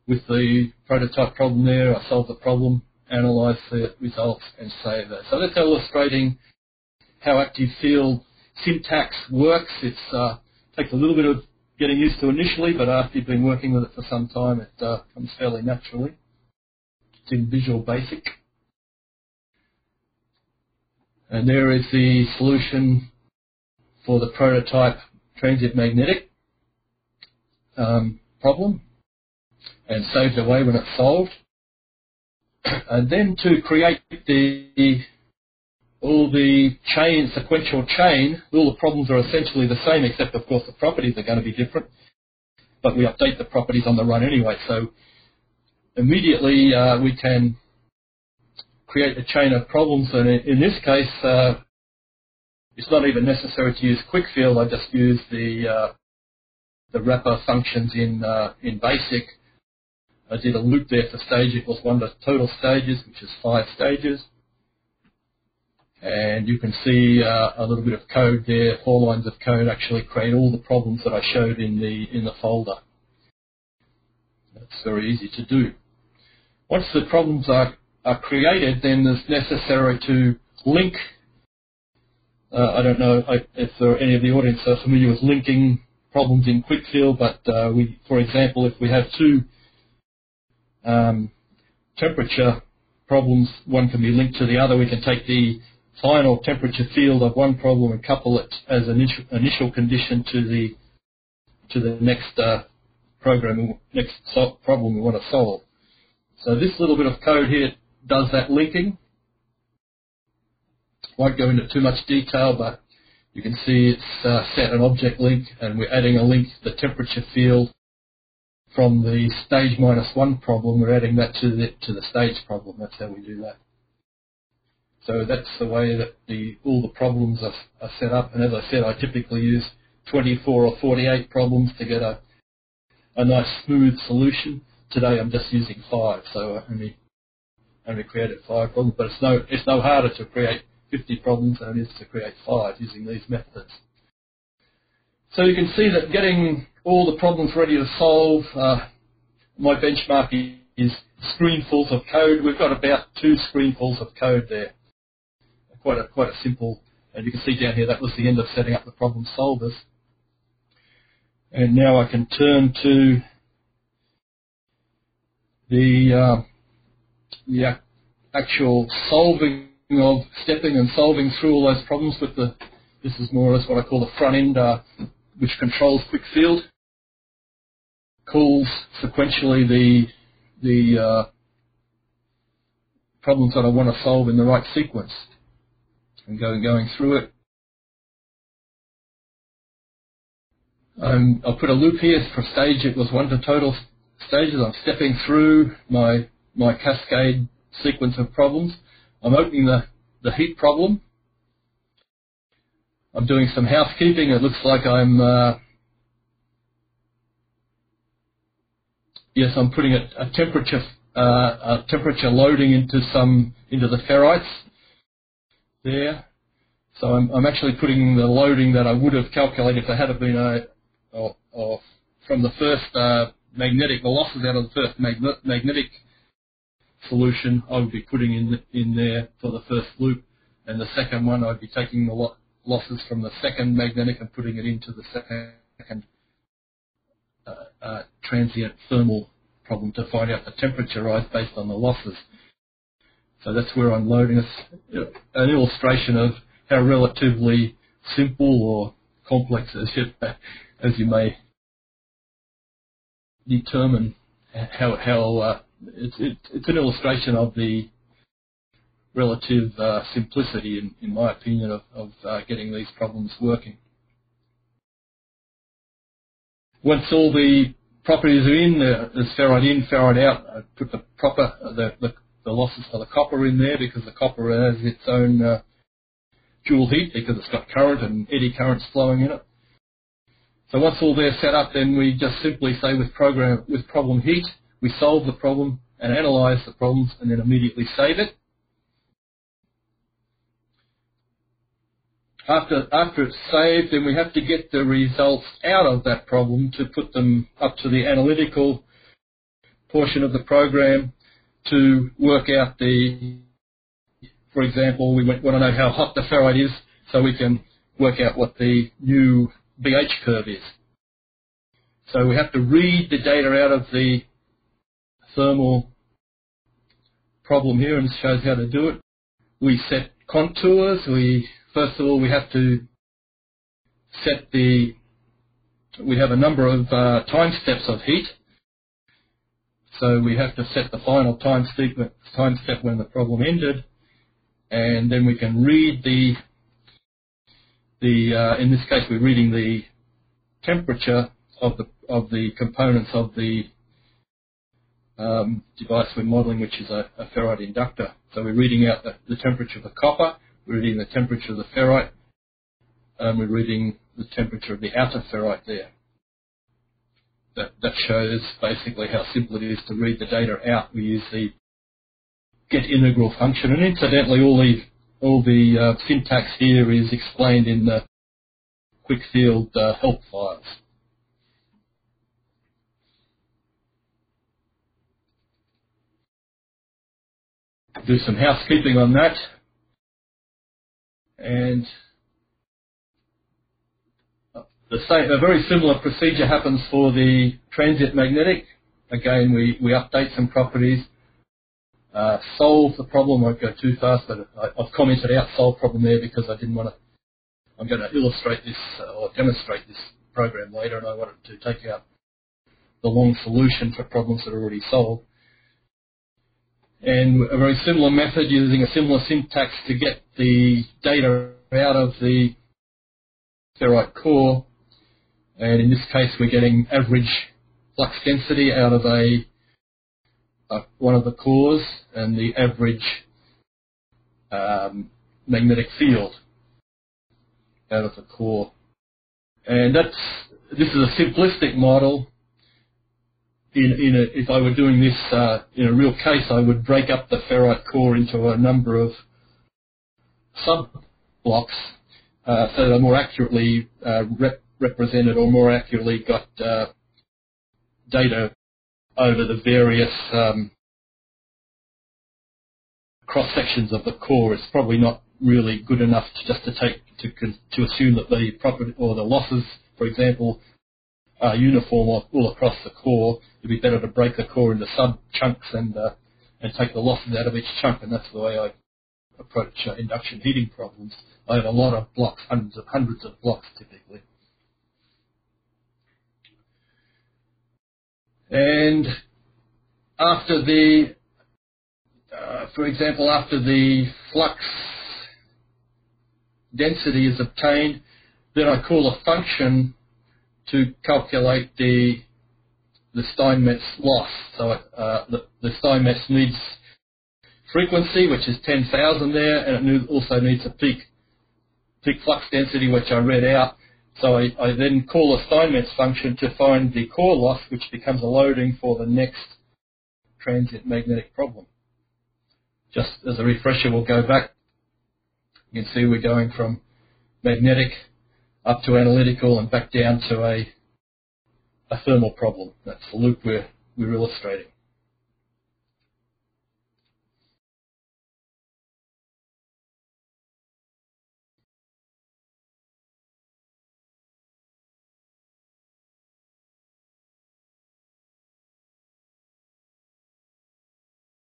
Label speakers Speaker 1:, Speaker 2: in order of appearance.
Speaker 1: with the prototype problem there. I solve the problem, analyze the results, and save that. So that's illustrating how ActiveField syntax works. It takes a little bit of getting used to initially, but after you've been working with it for some time, it comes fairly naturally. It's in Visual Basic. And there is the solution for the prototype transient magnetic problem, and saved away when it's solved. And then to create all the sequential chain, all the problems are essentially the same, except of course the properties are going to be different, but we update the properties on the run anyway. So immediately we can create a chain of problems, and in this case it's not even necessary to use QuickField. I just use the wrapper functions in BASIC. I did a loop there for stage equals 1 to total stages, which is 5 stages. And you can see a little bit of code there, 4 lines of code actually create all the problems that I showed in the folder. That's very easy to do. Once the problems are created, then it's necessary to link. I don't know if any of the audience are familiar with linking problems in QuickField, but for example, if we have 2 temperature problems, one can be linked to the other. We can take the final temperature field of one problem and couple it as an initial condition to the next problem we want to solve. So this little bit of code here does that linking. Won't go into too much detail, but you can see it's set an object link, and we're adding a link, the temperature field from the stage -1 problem. We're adding that to the stage problem. That's how we do that. So that's the way that all the problems are set up. And as I said, I typically use 24 or 48 problems to get a nice smooth solution. Today I'm just using 5, so I only created 5 problems. But it's no harder to create 50 problems than it is to create 5 using these methods. So you can see that getting all the problems ready to solve, my benchmark is screenfuls of code. We've got about 2 screenfuls of code there. Quite a simple, and you can see down here that was the end of setting up the problem solvers. And now I can turn to the actual solving of stepping and solving through all those problems with this is more or less what I call the front end, which controls QuickField, calls sequentially the problems that I want to solve in the right sequence. And going through it. I'll put a loop here for stage equals 1 to total stages. I'm stepping through my cascade sequence of problems. I'm opening the heat problem. I'm doing some housekeeping. It looks like I'm putting a temperature loading into the ferrites there. So I'm actually putting the loading that I would have calculated if there had been from the first magnetic, the losses out of the first magnetic solution I would be putting in there for the first loop, and the second one I'd be taking the losses from the second magnetic and putting it into the second transient thermal problem to find out the temperature rise based on the losses. So that's where I'm loading an illustration of how relatively simple or complex as you may determine how it's an illustration of the relative simplicity, in my opinion, of getting these problems working. Once all the properties are in, there's ferrite in, ferrite out. I put the losses for the copper in there because the copper has its own Joule heat because it's got current and eddy currents flowing in it. So once all they're set up, then we just simply say with problem heat, we solve the problem and analyze the problems and then immediately save it. After it's saved, then we have to get the results out of that problem to put them up to the analytical portion of the program to work out for example, we want to know how hot the ferrite is so we can work out what the new BH curve is. So we have to read the data out of the thermal problem here, and it shows how to do it. We set contours. First of all, we have to set we have a number of time steps of heat. So we have to set the final time step when the problem ended, and then we can read in this case we're reading the temperature of the components of the device we're modeling, which is a ferrite inductor. So we're reading out the temperature of the copper, we're reading the temperature of the ferrite, and we're reading the temperature of the outer ferrite there. That shows basically how simple it is to read the data out. We use the get integral function, and incidentally, all the syntax here is explained in the QuickField help files. Do some housekeeping on that, and a very similar procedure happens for the transient magnetic. Again, we update some properties, solve the problem. I won't go too fast, but I've commented out solve problem there because I didn't want to. I'm going to illustrate this or demonstrate this program later, and I wanted to take out the long solution for problems that are already solved. And a very similar method using a similar syntax to get the data out of the ferrite core. And in this case, we're getting average flux density out of one of the cores and the average magnetic field out of the core. And this is a simplistic model. If I were doing this in a real case, I would break up the ferrite core into a number of sub-blocks so they're more accurately represented or more accurately got data over the various cross-sections of the core. It's probably not really good enough to assume that the property or the losses, for example, are uniform all across the core. It'd be better to break the core into sub-chunks and take the losses out of each chunk, and that's the way I approach induction heating problems. I have a lot of blocks, hundreds of blocks typically. And after for example, after the flux density is obtained, then I call a function to calculate the Steinmetz loss. So the Steinmetz needs frequency, which is 10,000 there, and it also needs a peak flux density, which I read out. So I then call a Steinmetz function to find the core loss, which becomes a loading for the next transient magnetic problem. Just as a refresher, we'll go back. You can see we're going from magnetic up to analytical and back down to a thermal problem. That's the loop we're illustrating.